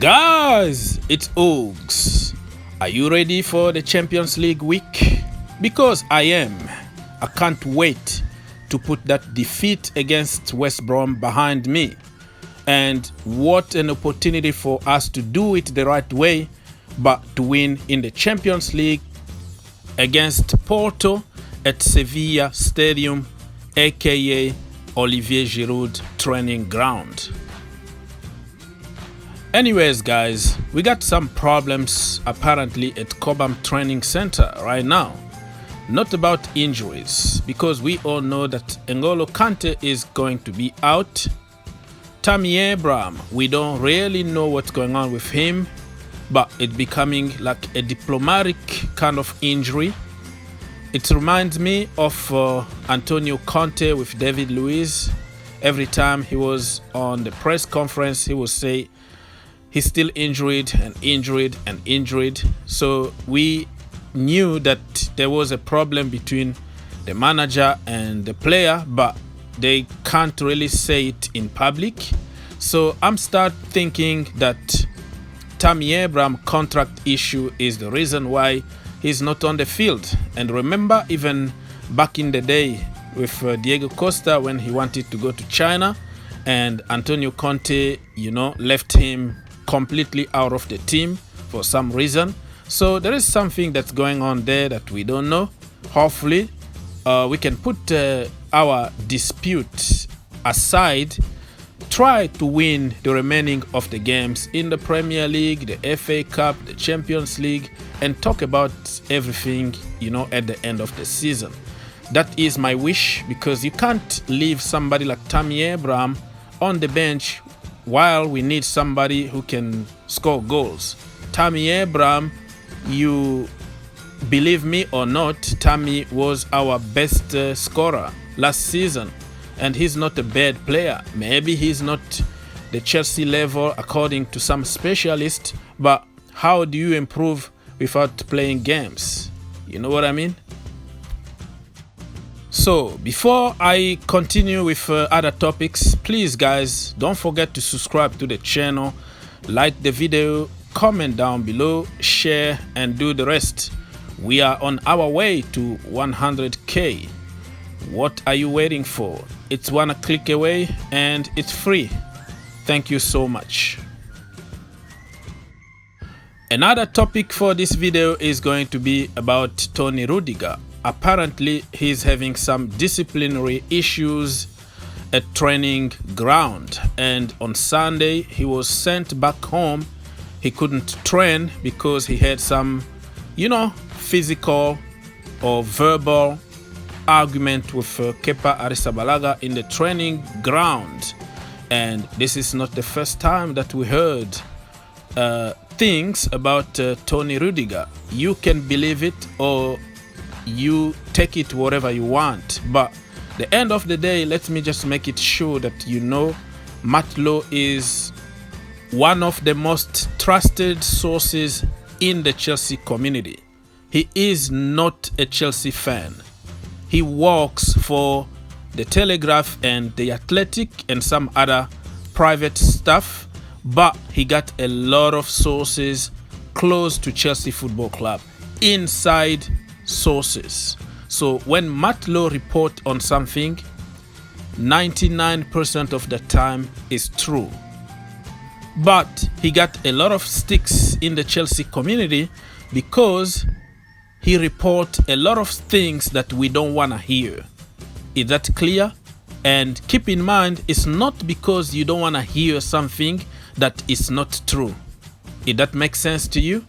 Guys, it's Oaks. Are you ready for the Champions League week? Because I am. I can't wait to put that defeat against West Brom behind me. And what an opportunity for us to do it the right way, but to win in the Champions League against Porto at Sevilla Stadium, aka Olivier Giroud training ground. Anyways, guys, we got some problems apparently at Cobham Training Center right now. Not about injuries, because we all know that N'Golo Kante is going to be out. Tammy Abraham, we don't really know what's going on with him, but it's becoming like a diplomatic kind of injury. It reminds me of Antonio Conte with David Luiz. Every time he was on the press conference, he would say he's still injured and injured and injured. So we knew that there was a problem between the manager and the player, but they can't really say it in public. So I'm start thinking that Tammy Abraham contract issue is the reason why he's not on the field. And remember, even back in the day with Diego Costa, when he wanted to go to China and Antonio Conte, left him completely out of the team for some reason. So there is something that's going on there that we don't know. Hopefully we can put our dispute aside, try to win the remaining of the games in the Premier League, the FA Cup, the Champions League, and talk about everything at the end of the season. That is my wish, because you can't leave somebody like Tammy Abraham on the bench while we need somebody who can score goals. Tammy Abraham, you believe me or not, Tammy was our best scorer last season, and he's not a bad player. Maybe he's not the Chelsea level according to some specialists, but how do you improve without playing games? You know what I mean? So before I continue with other topics, please guys, don't forget to subscribe to the channel, like the video, comment down below, share, and do the rest. We are on our way to 100k. What are you waiting for? It's one click away and it's free. Thank you so much. Another topic for this video is going to be about Tony Rudiger. Apparently, he's having some disciplinary issues at training ground, and on Sunday he was sent back home. He couldn't train because he had some, physical or verbal argument with Kepa Arrizabalaga in the training ground. And this is not the first time that we heard things about Tony Rudiger. You can believe it or you take it whatever you want, but the end of the day, let me just make it sure that Matt Lowe is one of the most trusted sources in the Chelsea community. He is not a Chelsea fan. He works for the Telegraph and the Athletic and some other private stuff, but he got a lot of sources close to Chelsea Football Club, inside sources. So when Matt Lowe report on something, 99% of the time is true. But he got a lot of sticks in the Chelsea community because he report a lot of things that we don't want to hear. Is that clear? And keep in mind, it's not because you don't want to hear something that is not true. Did that make sense to you?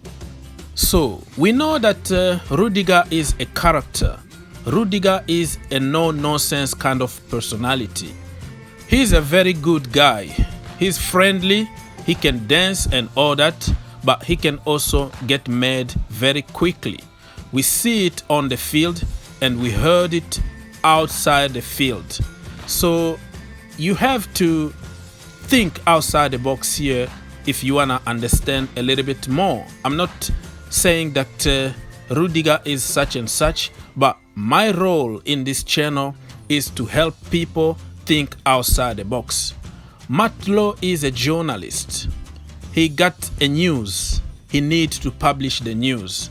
So we know that Rudiger is a character. Rudiger is a no-nonsense kind of personality. He's a very good guy. He's friendly, he can dance and all that, but he can also get mad very quickly. We see it on the field and we heard it outside the field. So you have to think outside the box here if you want to understand a little bit more. I'm not saying that Rudiger is such and such, but my role in this channel is to help people think outside the box. Matt Lowe is a journalist. he got a news. He needs to publish the news.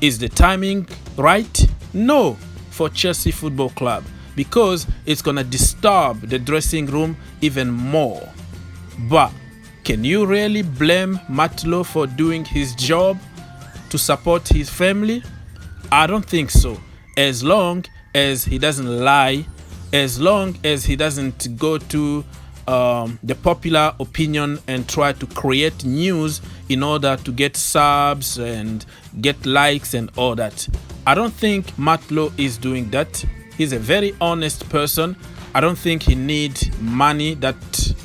Is the timing right? No, for Chelsea Football Club, because it's gonna disturb the dressing room even more. But can you really blame Matt Lowe for doing his job to support his family? I don't think so. As long as he doesn't lie, as long as he doesn't go to the popular opinion and try to create news in order to get subs and get likes and all that. I don't think Matt Lowe is doing that. He's a very honest person. I don't think he needs money that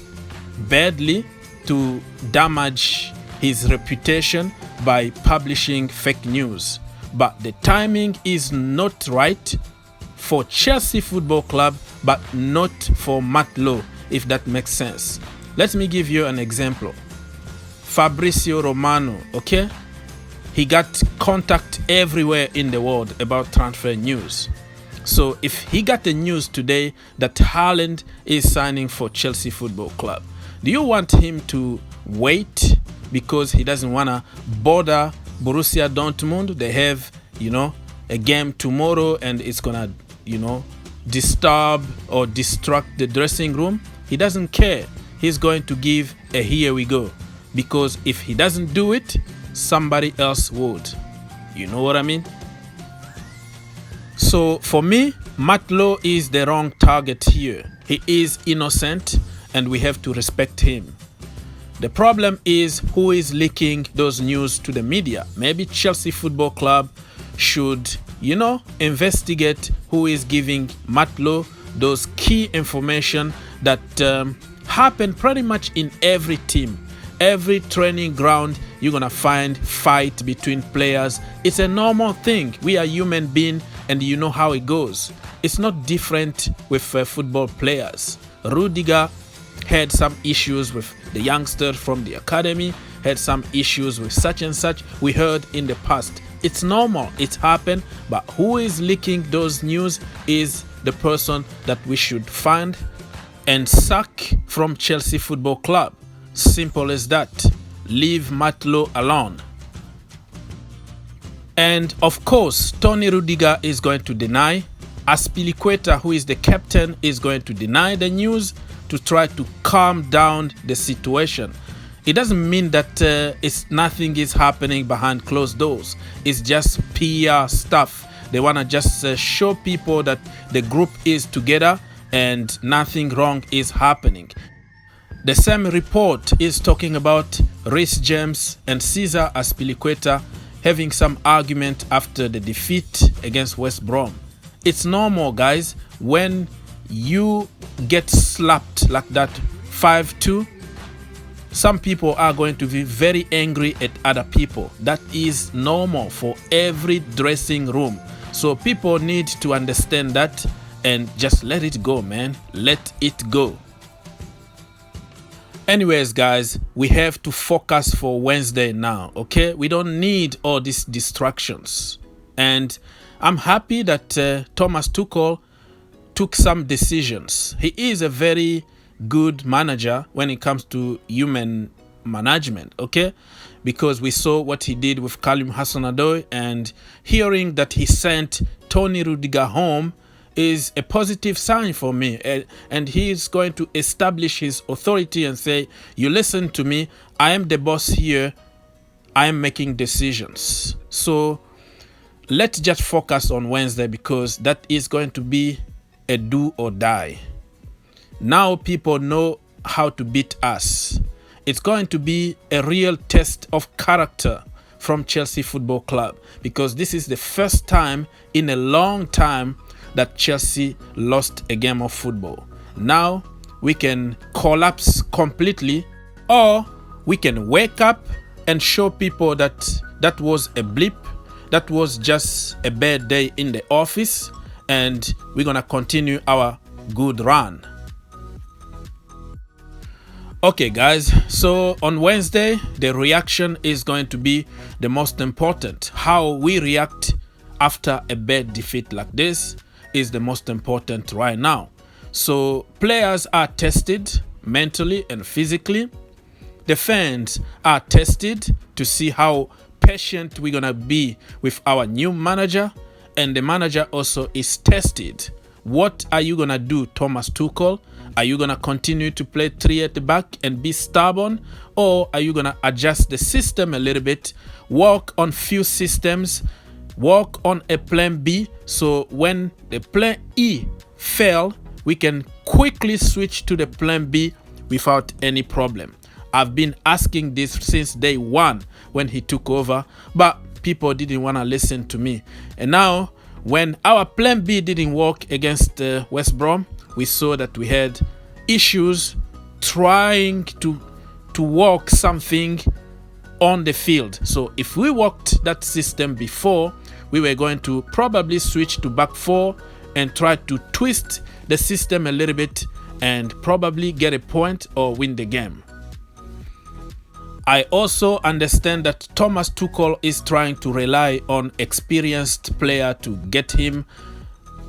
badly to damage his reputation by publishing fake news. But the timing is not right for Chelsea Football Club, but not for Matt Lowe, if that makes sense. Let me give you an example. Fabrizio Romano, okay? He got contact everywhere in the world about transfer news. So if he got the news today that Haaland is signing for Chelsea Football Club, do you want him to wait because he doesn't want to bother Borussia Dortmund? They have, a game tomorrow and it's going to, disturb or distract the dressing room? He doesn't care. He's going to give a here we go. Because if he doesn't do it, somebody else would. You know what I mean? So for me, Matt Lowe is the wrong target here. He is innocent and we have to respect him. The problem is who is leaking those news to the media. Maybe Chelsea Football Club should, investigate who is giving Matt Lowe those key information that happen pretty much in every team. Every training ground, you're going to find fight between players. It's a normal thing. We are human beings and you know how it goes. It's not different with football players. Rudiger had some issues with the youngster from the academy, had some issues with such and such. We heard in the past. It's normal. It's happened. But who is leaking those news is the person that we should find and sack from Chelsea Football Club. Simple as that. Leave Matt Lowe alone. And of course, Tony Rudiger is going to deny. Azpilicueta, who is the captain, is going to deny the news to try to calm down the situation. It doesn't mean that nothing is happening behind closed doors. It's just PR stuff. They want to just show people that the group is together and nothing wrong is happening. The same report is talking about Reece James and Cesar Azpilicueta having some argument after the defeat against West Brom. It's normal, guys. When you get slapped like that 5-2, some people are going to be very angry at other people. That is normal for every dressing room. So people need to understand that and just let it go, man. Let it go. Anyways, guys, we have to focus for Wednesday now, okay? We don't need all these distractions. And I'm happy that Thomas Tuchel took some decisions. He is a very good manager when it comes to human management, okay? Because we saw what he did with Karim Hussein-Odoi, and hearing that he sent Tony Rudiger home is a positive sign for me, and he is going to establish his authority and say, you listen to me, I am the boss here, I am making decisions. So let's just focus on Wednesday, because that is going to be a do or die. Now people know how to beat us. It's going to be a real test of character from Chelsea Football Club, because this is the first time in a long time that Chelsea lost a game of football. Now we can collapse completely, or we can wake up and show people that that was a blip, that was just a bad day in the office, and we're gonna continue our good run. Okay, guys, so on Wednesday, the reaction is going to be the most important. How we react after a bad defeat like this is the most important right now. So players are tested mentally and physically. the fans are tested to see how patient we're gonna be with our new manager, and the manager also is tested. What are you gonna do, Thomas Tuchel? Are you gonna continue to play 3 at the back and be stubborn, or are you gonna adjust the system a little bit, work on few systems, work on a plan B, so when the plan E fail, we can quickly switch to the plan B without any problem? I've been asking this since day one when he took over, but people didn't want to listen to me. And now, when our plan B didn't work against West Brom, we saw that we had issues trying to work something on the field. So if we worked that system before, we were going to probably switch to back 4 and try to twist the system a little bit and probably get a point or win the game. I also understand that Thomas Tuchel is trying to rely on experienced player to get him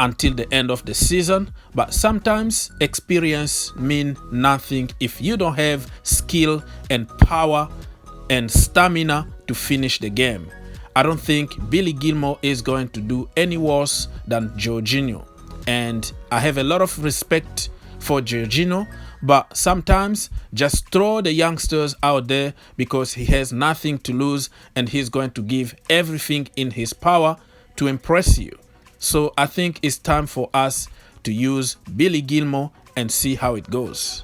until the end of the season, but sometimes experience mean nothing if you don't have skill and power and stamina to finish the game. I don't think Billy Gilmour is going to do any worse than Jorginho, and I have a lot of respect for Jorginho, but sometimes just throw the youngsters out there because he has nothing to lose and he's going to give everything in his power to impress you. So I think it's time for us to use Billy Gilmour and see how it goes.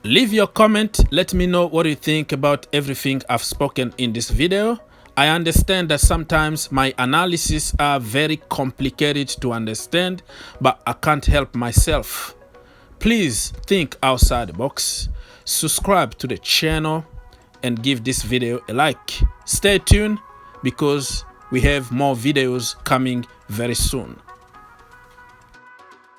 Leave your comment, let me know what you think about everything I've spoken in this video. I understand that sometimes my analysis are very complicated to understand, but I can't help myself. Please think outside the box, subscribe to the channel, and give this video a like. Stay tuned because we have more videos coming very soon.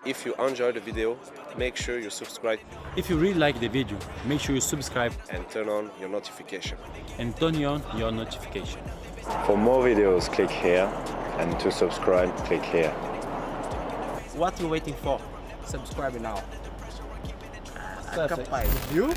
If you enjoyed the video, make sure you subscribe If you really like the video, make sure you subscribe and turn on your notification. and turn on your notification. For more videos, click here, and to subscribe, click here. What you waiting for? Subscribe now. Capaz, viu?